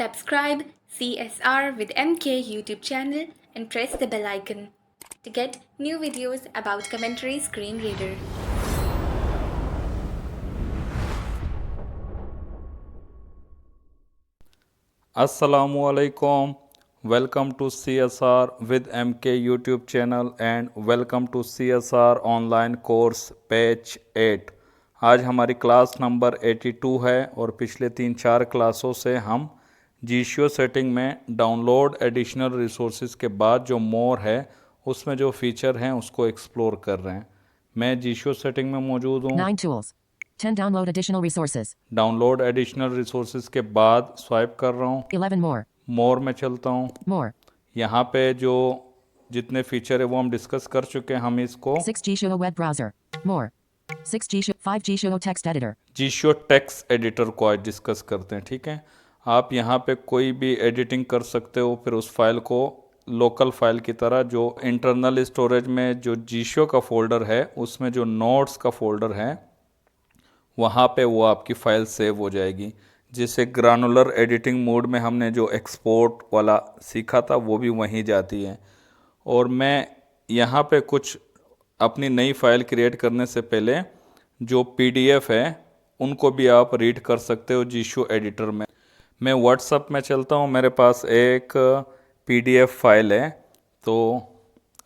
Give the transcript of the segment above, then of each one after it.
Subscribe CSR with MK YouTube channel and press the bell icon to get new videos about Commentary Screen Reader. Assalamualaikum. Welcome to CSR with MK YouTube channel and welcome to CSR online course page 8। आज हमारी class number 82 है और पिछले 3-4 क्लासों से हम जीशियो setting में download additional resources के बाद जो मोर है उसमें जो फीचर हैं उसको एक्सप्लोर कर रहे हैं। मैं जीशियो सेटिंग में मौजूद हूँ। 9 tools. 10 download additional resources. Download additional resources के बाद स्वाइप कर रहा हूँ। 11 more. मोर में चलता हूँ। More. यहाँ पे जो जितने फीचर है वो हम डिस्कस कर चुके हैं। हम इसको 6 Gshio web browser. More. 6 Gshio 5 Gshio text editor. Gshio text editor को आज डिस्कस करते हैं। ठीक है, आप यहाँ पे कोई भी एडिटिंग कर सकते हो, फिर उस फाइल को लोकल फाइल की तरह जो इंटरनल स्टोरेज में जो जीशियो का फोल्डर है उसमें जो नोट्स का फोल्डर है वहाँ पे वो आपकी फाइल सेव हो जाएगी। जिसे ग्रानुलर एडिटिंग मोड में हमने जो एक्सपोर्ट वाला सीखा था वो भी वहीं जाती है। और मैं यहाँ पे कुछ अपनी नई फाइल क्रिएट करने से पहले जो पीडीएफ है उनको भी आप रीड कर सकते हो जीशियो एडिटर में। मैं व्हाट्सएप में चलता हूँ, मेरे पास एक पीडीएफ फाइल है, तो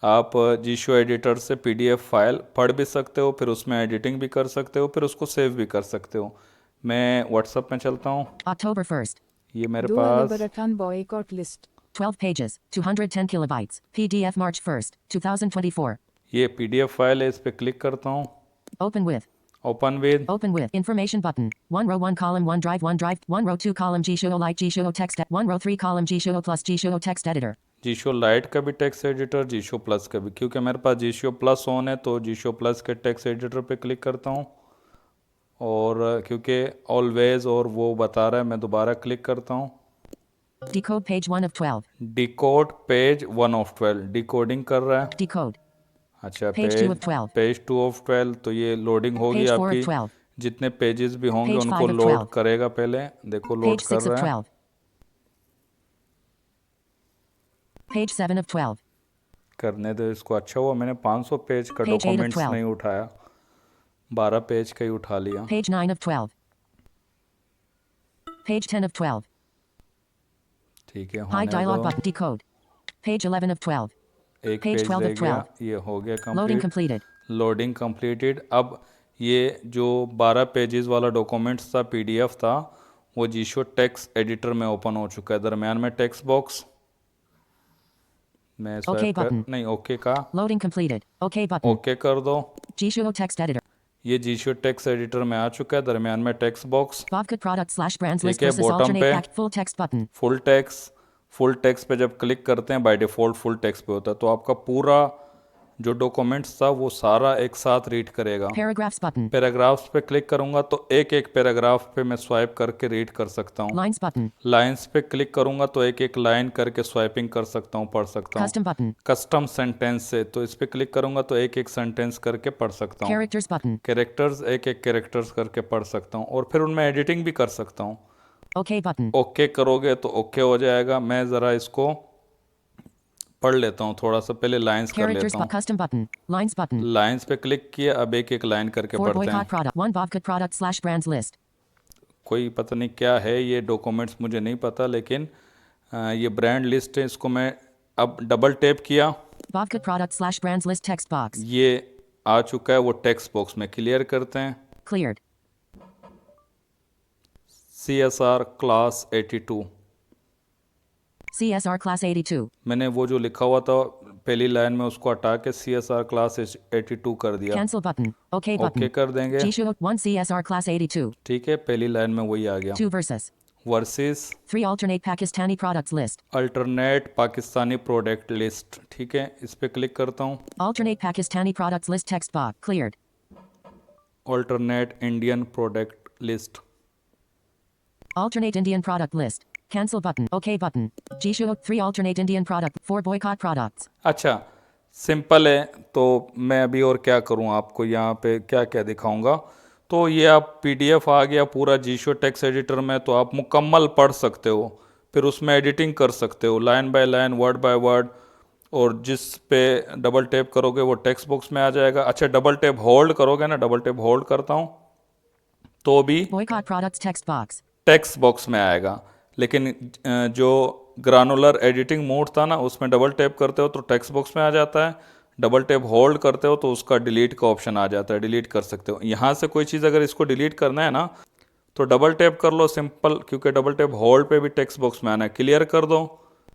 आप जीशियो एडिटर से पीडीएफ फाइल पढ़ भी सकते हो, फिर उसमें एडिटिंग भी कर सकते हो, फिर उसको सेव भी कर सकते हो। मैं व्हाट्सएप में चलता हूँ। October 1st. ये मेरे दो पास अलिबरटान boycott list 12 pages. 210 kilobytes. PDF March 1st, 2024. ये पीडीएफ फाइल है, इस पर क्लिक करता हूँ। Open with. Open with. Open with. Information button. 1 row 1 column 1 drive 1 drive. 1 row 2 column Gshio Lite Gshio text. 1 row 3 column Gshio plus Gshio text editor. Gshio lite का भी text editor, जीशियो plus का भी। क्योंकि मेरे पास जीशियो plus on है तो जीशियो plus के text editor पे क्लिक करता हूँ। और क्योंकि ऑलवेज और वो बता रहा है, मैं दोबारा क्लिक करता हूँ। Decode page 1 of 12. Decode page 1 of 12 decoding कर रहा है। Decode. अच्छा, Page 2 of 12. पेज 2 ऑफ 12, तो ये लोडिंग होगी Page 4 of आपकी। 12. जितने पेजेस भी होंगे Page उनको 5 of लोड 12. करेगा। पहले देखो लोड Page कर 6 of रहा है। 12. Page 7 of 12. करने दो इसको। अच्छा हुआ मैंने 500 पेज का Page 8 of डॉक्यूमेंट्स 12. नहीं उठाया, 12 पेज का ही उठा लिया। Page 9 of 12. Page 10 of 12. ठीक है, Hide होने dialog दो। button. Decode. Page 11 of 12. एक Page पेज 12 रह of गया, 12. ये हो गया Loading complete. completed. Loading completed. अब ये जो 12 पेजेस वाला डॉक्यूमेंट्स था, पीडीएफ था, वो जीशियो टेक्स्ट एडिटर में ओपन हो चुका है। दरमियान में टेक्स्ट बॉक्स मैं स्वाइप कर button. नहीं, ओके का Loading completed. OK button. Okay कर दो। Gshio text editor. ये जीशियो टेक्स्ट एडिटर में आ चुका है। दरमियान में text box, Bobcat product slash brands list ठीक है, versus बॉटम alternate पे pack full text button. Full text पे जब क्लिक करते हैं बाय डिफ़ॉल्ट फुल टेक्स्ट पे होता है, तो आपका पूरा जो डॉक्यूमेंट्स था वो सारा एक साथ रीड करेगा। Paragraphs button. पैराग्राफ्स पे क्लिक करूंगा तो एक एक पैराग्राफ पे मैं स्वाइप करके रीड कर सकता हूँ। Lines button. लाइंस पे क्लिक करूंगा तो एक एक लाइन करके स्वाइपिंग कर सकता हूँ, पढ़ सकता हूँ। Custom button. कस्टम सेंटेंस से तो इस पे क्लिक करूंगा तो एक एक सेंटेंस करके पढ़ सकता हूँ। Characters button. कैरेक्टर्स एक एक कैरेक्टर्स करके पढ़ सकता हूँ और फिर उनमें एडिटिंग भी कर सकता हूँ। OK button. ओके करोगे तो ओके हो जाएगा। मैं ज़रा इसको पढ़ लेता हूँ, थोड़ा सा पहले लाइंस कर Characters लेता हूँ। custom button. Lines button. Lines पे क्लिक किया, अब एक एक लाइन करके 4 पढ़ते boycott हैं। product. 1 Bobcat product slash brands list. कोई पता नहीं क्या है ये डॉक्यूमेंट्स, मुझे नहीं पता, लेकिन ये ब्रांड लिस्ट है। इसको मैं अब डबल टैप किया, Bobcat product slash brands list text box. ये आ चुका है। वो टेक्स्ट बॉक्स में क्लियर करते हैं। Cleared. CSR class 82। CSR class 82. मैंने वो जो लिखा हुआ था पहली लाइन में उसको हटा के CSR क्लास 82 कर दिया। Cancel button. OK okay button. कर देंगे। Gshio 1 CSR class 82. ठीक है, पहली लाइन में वही आ गया। 2 versus. Versus 3 alternate Pakistani products list. Alternate Pakistani product list. ठीक है, इस पे क्लिक करता हूँ। Alternate Pakistani products list text box. Cleared. Alternate Indian product list. Alternate Indian product list. Cancel button. OK button. Gshio 3 alternate Indian product. 4 boycott products. अच्छा, simple है। तो मैं अभी और क्या करूं, आपको यहाँ पे क्या क्या दिखाऊंगा। तो ये आप पीडीएफ आ गया पूरा जीशियो टेक्स्ट एडिटर में, तो आप मुकम्मल पढ़ सकते हो। फिर उसमें एडिटिंग कर सकते हो line by line, word by word, और जिस पे डबल टैप करोगे वो टेक्स्ट बॉक्स में आ जाएगा। अच्छा, डबल टैप होल्ड करोगे ना, डबल टैप होल्ड करता हूँ तो भी Boycott products text box. Text box में आएगा। लेकिन जो ग्रानुलर एडिटिंग मोड था ना, उसमें डबल टैप करते हो तो टेक्स्ट बॉक्स में आ जाता है, डबल टैप होल्ड करते हो तो उसका डिलीट का ऑप्शन आ जाता है, डिलीट कर सकते हो। यहाँ से कोई चीज़ अगर इसको डिलीट करना है ना तो डबल टैप कर लो सिंपल, क्योंकि डबल टैप होल्ड पे भी टेक्स्ट बॉक्स में आना है। क्लियर कर दो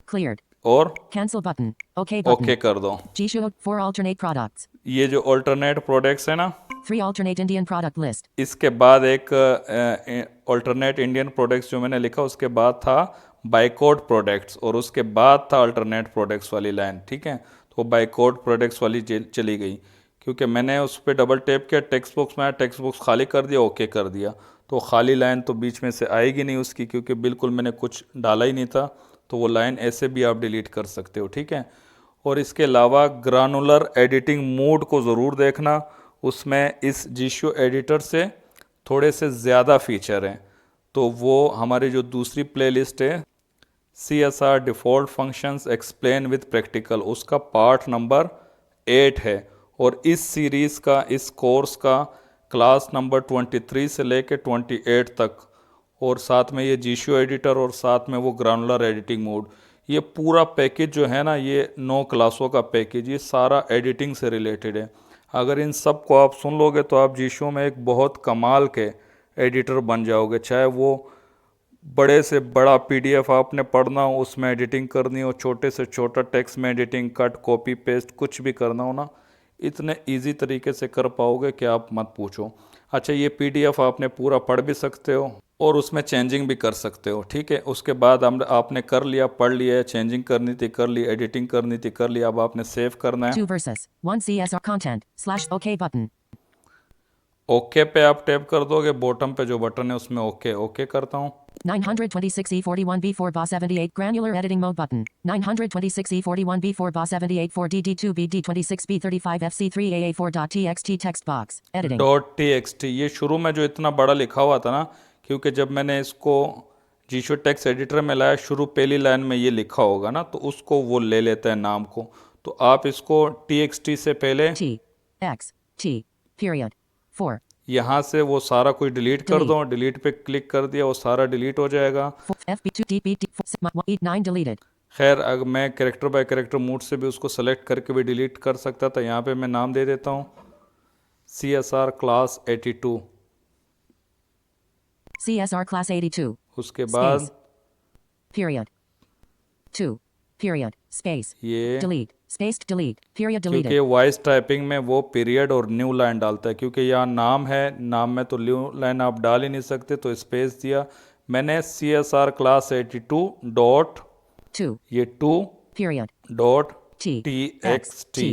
Cleared. और Cancel button. OK button. Okay कर दो। Jisho 4 alternate products. ये जो ऑल्टरनेट प्रोडक्ट्स है ना, 3 alternate Indian product list. इसके बाद एक ऑल्टरनेट इंडियन प्रोडक्ट्स जो मैंने लिखा, उसके बाद था बाइकॉट प्रोडक्ट्स, और उसके बाद था अल्टरनेट प्रोडक्ट्स वाली लाइन। ठीक है, तो बाइकॉट प्रोडक्ट्स वाली चली गई, क्योंकि मैंने उस पर डबल टैप किया, टेक्स्ट बॉक्स में आया, टेक्स्ट बॉक्स खाली कर दिया, ओके कर दिया, तो खाली लाइन तो बीच में से आएगी नहीं उसकी, क्योंकि बिल्कुल मैंने कुछ डाला ही नहीं था। तो वो लाइन ऐसे भी आप डिलीट कर सकते हो। ठीक है, और इसके अलावा ग्रानुलर एडिटिंग मोड को ज़रूर देखना, उसमें इस जीशो एडिटर से थोड़े से ज़्यादा फीचर हैं। तो वो हमारी जो दूसरी प्लेलिस्ट है CSR default functions explain with practical, उसका पार्ट नंबर 8 है, और इस सीरीज़ का, इस कोर्स का क्लास नंबर 23 से लेके 28 तक, और साथ में ये जीशो एडिटर और साथ में वो ग्रानुलर एडिटिंग मोड, ये पूरा पैकेज जो है ना, ये 9 क्लासों का पैकेज, ये सारा एडिटिंग से रिलेटेड है। अगर इन सब को आप सुन लोगे तो आप जीशो में एक बहुत कमाल के एडिटर बन जाओगे। चाहे वो बड़े से बड़ा PDF आपने पढ़ना हो, उसमें एडिटिंग करनी हो, छोटे से छोटा टेक्स्ट में एडिटिंग, कट, कॉपी, पेस्ट कुछ भी करना हो ना, इतने इजी तरीके से कर पाओगे कि आप मत पूछो। अच्छा, ये PDF आपने पूरा पढ़ भी सकते हो और उसमें चेंजिंग भी कर सकते हो। ठीक है, उसके बाद आपने कर लिया, पढ़ लिया, चेंजिंग करनी थी कर ली, एडिटिंग करनी थी कर लिया, अब आपने सेव करना है। 2 versus 1 CSR content / OK button. Okay पे आप टैप कर दोगे, बॉटम पे जो बटन है उसमें ओके, ओके करता हूँ। 926E41B4 BA78 granular editing mode button. 926E41B4 BA78 4 DD2BD26B35 FC3AA4.txt text box. Editing. .txt, ये शुरू में जो इतना बड़ा लिखा हुआ था ना, क्योंकि जब मैंने इसको जीशो टेक्स्ट एडिटर में लाया, शुरू पहली लाइन में ये लिखा होगा ना, तो उसको वो ले लेता है नाम को, तो आप इसको txt से पहले TXT period 4 यहाँ से वो सारा कुछ डिलीट कर दो, डिलीट पे क्लिक कर दिया, वो सारा डिलीट हो जाएगा। FB2DBT 9 deleted. खैर, अगर मैं कैरेक्टर बाय कैरेक्टर मोड से भी उसको सेलेक्ट करके भी डिलीट कर सकता था। यहाँ पे मैं नाम दे देता हूँ CSR क्लास 82। CSR class 82. उसके बाद Space. Period. 2. Period. Space. ये Delete. Spaced delete. Period क्योंकि deleted. वॉइस टाइपिंग में वो पीरियड और न्यू लाइन डालता है, क्योंकि यहाँ नाम है, नाम में तो न्यू लाइन आप डाल ही नहीं सकते, तो स्पेस दिया मैंने। CSR class 82 dot 2. ये 2 Period. Dot TXT.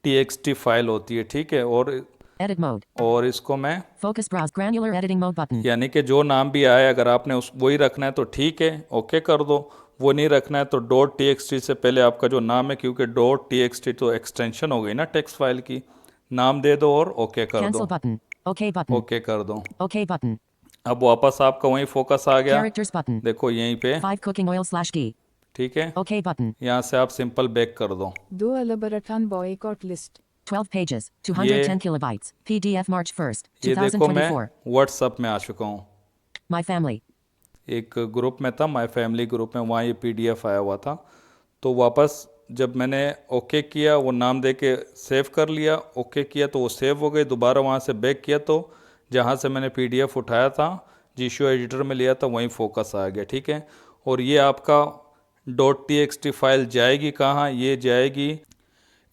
TXT file होती है। ठीक है, Edit mode. और इसको मैं Focus browse granular editing mode button. यानी कि जो नाम भी आए, अगर आपने उस वही रखना है तो ठीक है, ओके कर दो। वो नहीं रखना है तो .txt से पहले आपका जो नाम है, क्योंकि .txt तो एक्सटेंशन हो गई ना टेक्स्ट फाइल की, नाम दे दो और ओके कर Cancel दो। button. OK button. ओके कर दो। OK button. अब वापस आपका वहीं फोकस आ गया, Characters button. देखो यहीं पे। 5 cooking oil /D. ठीक है, OK button. यहाँ से आप सिंपल बैक कर दो। 2 Alabaratan boycott list. 12 pages. 210 kilobytes. PDF March 1st, ये देखो मैं 2024. व्हाट्सअप में आ चुका हूँ, My family. एक ग्रुप में था, माय फैमिली ग्रुप में, वहाँ ये PDF आया हुआ था। तो वापस जब मैंने ओके किया, वो नाम दे के सेव कर लिया, ओके किया तो वो सेव हो गई। दोबारा वहाँ से बैक किया तो जहाँ से मैंने PDF उठाया था, जीशो एडिटर में लिया था, वहीं फोकस आ गया। ठीक है, और ये आपका .txt फाइल जाएगी कहाँ? ये जाएगी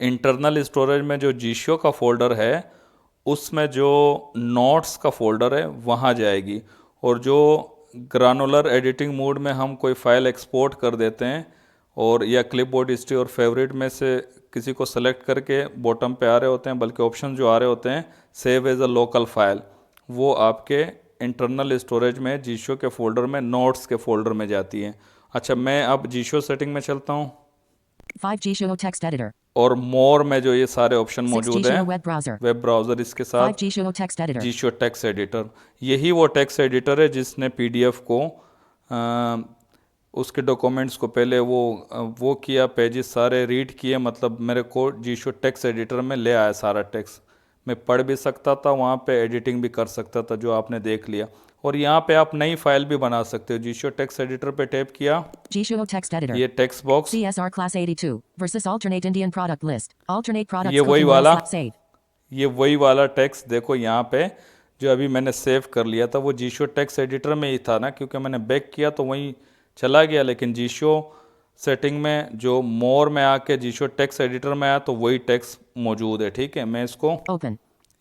इंटरनल स्टोरेज में, जो जीशो का फोल्डर है उसमें जो नोट्स का फोल्डर है वहाँ जाएगी। और जो ग्रानुलर एडिटिंग मोड में हम कोई फाइल एक्सपोर्ट कर देते हैं, और या क्लिपबोर्ड हिस्ट्री और फेवरेट में से किसी को सेलेक्ट करके बॉटम पे आ रहे होते हैं, बल्कि ऑप्शन जो आ रहे होते हैं save as a local file, वो आपके इंटरनल स्टोरेज में जीशो के फोल्डर में, नोट्स के फोल्डर में जाती है। अच्छा, मैं अब जीशो सेटिंग में चलता हूँ 5 Jisho text editor. और मोर में जो ये सारे ऑप्शन 6 मौजूद Jisho हैं, web browser. वेब ब्राउज़र, इसके 5 साथ Jisho text editor. Jisho text editor, यही वो टेक्स्ट एडिटर है जिसने PDF को उसके डॉक्यूमेंट्स को पहले वो किया, पेजेस सारे रीड किए, मतलब मेरे को जीशो टेक्स्ट एडिटर में ले आया सारा टेक्स्ट। मैं पढ़ भी सकता था, वहाँ पे एडिटिंग भी कर सकता था, जो आपने देख लिया। और यहाँ पे आप नई फाइल भी बना सकते हो। जीशो टेक्स्ट एडिटर पे टैप किया, Jishuo text editor. ये text box, CSR class 82 versus alternate Indian product list. Alternate products ये वही cooking oil वाला save. ये वही वाला टेक्स्ट देखो यहाँ पे जो अभी मैंने सेव कर लिया था, वो जीशो टेक्स्ट एडिटर में ही था ना, क्योंकि मैंने बैक किया तो वहीं चला गया। लेकिन जीशो सेटिंग में जो मोर में आके जीशो टेक्स्ट एडिटर में आया तो वही टेक्स्ट मौजूद है। ठीक है, मैं इसको Open.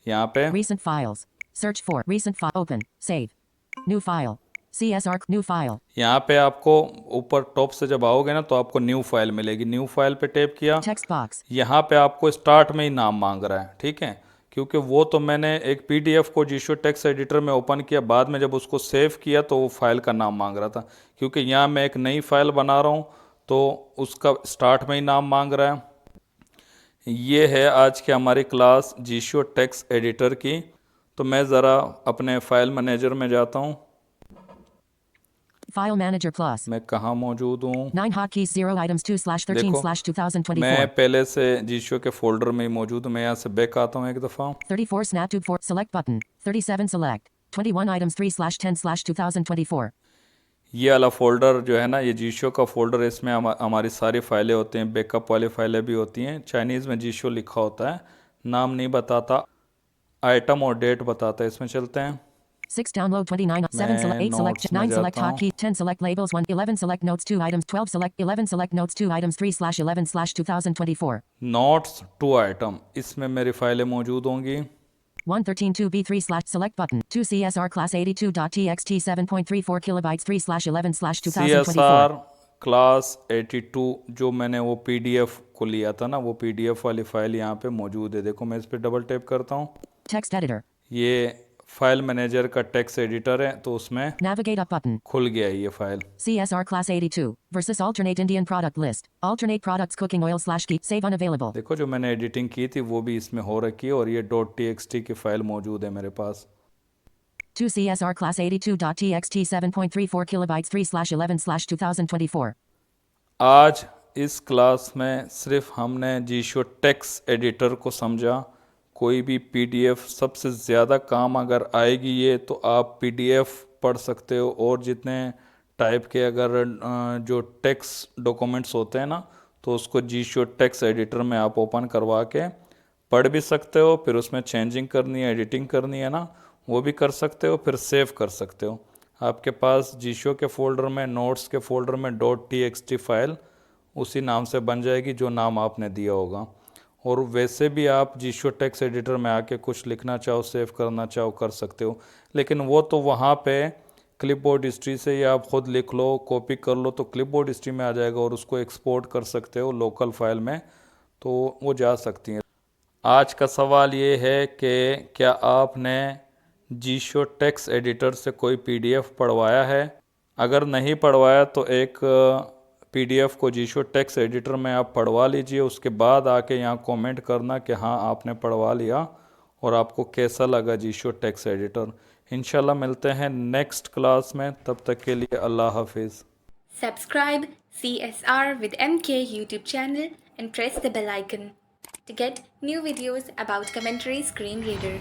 यहाँ पे Recent files. Search for recent file. Open. Save. New file. CSR new file. यहाँ पे आपको ऊपर टॉप से जब आओगे ना तो आपको न्यू फाइल मिलेगी। न्यू फाइल पे टैप किया, Text box. यहाँ पे आपको स्टार्ट में ही नाम मांग रहा है। ठीक है, क्योंकि वो तो मैंने एक पीडीएफ को जीशो टेक्स्ट एडिटर में ओपन किया, बाद में जब उसको सेव किया तो वो फाइल का नाम मांग रहा था। क्योंकि यहाँ मैं एक नई फाइल बना रहा हूँ तो उसका स्टार्ट में ही नाम मांग रहा है। ये है आज की हमारी क्लास जीशो टेक्स्ट एडिटर की। तो मैं ज़रा अपने फाइल मैनेजर में जाता हूँ। File Manager Plus. मैं कहाँ मौजूद हूँ? 9 hotkeys 0 items 2/13 देखो, slash 2024. मैं पहले से जीशो के फोल्डर में ही मौजूद हूँ। मैं यहाँ से बैक आता हूँ एक दफ़ा। 34 SnapTube 4 select button. 37 select. 21 items 3/10/2024. ये वाला फोल्डर जो है ना, ये जीशो का फोल्डर है। इसमें हमारी सारी फाइलें होती हैं, बैकअप वाली फाइलें भी होती हैं। चाइनीज़ में जीशो लिखा होता है, नाम नहीं बताता, आइटम और डेट बताता है। इसमें चलते हैं। 6 download 29 7 मैं select 8 select notes में 9 select जाता हूँ। hotkey 10 select labels 1 11 select notes 2 items 12 select 11 select notes 2 items 3/11/2024. Notes 2 item, इसमें मेरी फाइलें मौजूद होंगी। 113 2b3 slash select button 2 CSR class 82.txt 7.34 kilobytes 3/11/2024. CSR class 82 जो मैंने वो पीडीएफ को लिया था ना, वो पीडीएफ वाली फाइल यहाँ पे मौजूद है। देखो, मैं इस पर डबल टैप करता हूँ। Text editor. ये फाइल मैनेजर का टेक्स्ट एडिटर है, तो उसमें Navigate up button. खुल गया है ये file. CSR class 82 versus alternate Indian product list. Alternate products cooking oil slash keep save unavailable. देखो, जो मैंने एडिटिंग की थी वो भी इसमें हो रखी है, और ये .txt की फाइल मौजूद है मेरे पास। 2 CSR class 82.txt 7.34 kilobytes 3/11/2024. आज इस क्लास में सिर्फ हमने जीशो टेक्स्ट एडिटर को समझा। कोई भी पीडीएफ सबसे ज़्यादा काम अगर आएगी ये, तो आप पीडीएफ पढ़ सकते हो, और जितने टाइप के अगर जो टेक्स्ट डॉक्यूमेंट्स होते हैं ना, तो उसको जीशो टेक्स्ट एडिटर में आप ओपन करवा के पढ़ भी सकते हो। फिर उसमें चेंजिंग करनी है, एडिटिंग करनी है ना, वो भी कर सकते हो। फिर सेव कर सकते हो। आपके पास जीशो के फोल्डर में, नोट्स के फोल्डर में .txt फाइल उसी नाम से बन जाएगी जो नाम आपने दिया होगा। और वैसे भी आप जीशो टेक्स्ट एडिटर में आके कुछ लिखना चाहो, सेव करना चाहो, कर सकते हो। लेकिन वो तो वहाँ पे क्लिपबोर्ड हिस्ट्री से ही आप खुद लिख लो, कॉपी कर लो तो क्लिपबोर्ड हिस्ट्री में आ जाएगा, और उसको एक्सपोर्ट कर सकते हो लोकल फाइल में, तो वो जा सकती हैं। आज का सवाल ये है कि क्या आपने जीशो टेक्स्ट एडिटर से कोई पीडीएफ पढ़वाया है? अगर नहीं पढ़वाया तो एक पीडीएफ को जीशो टेक्स्ट एडिटर में आप पढ़वा लीजिए। उसके बाद आके यहाँ कमेंट करना कि हाँ आपने पढ़वा लिया और आपको कैसा लगा जीशो टेक्स्ट एडिटर। इंशाल्लाह मिलते हैं नेक्स्ट क्लास में, तब तक के लिए अल्लाह हाफिज़। Subscribe CSR with MK YouTube channel and press the bell icon to get new videos about Commentary Screen Reader.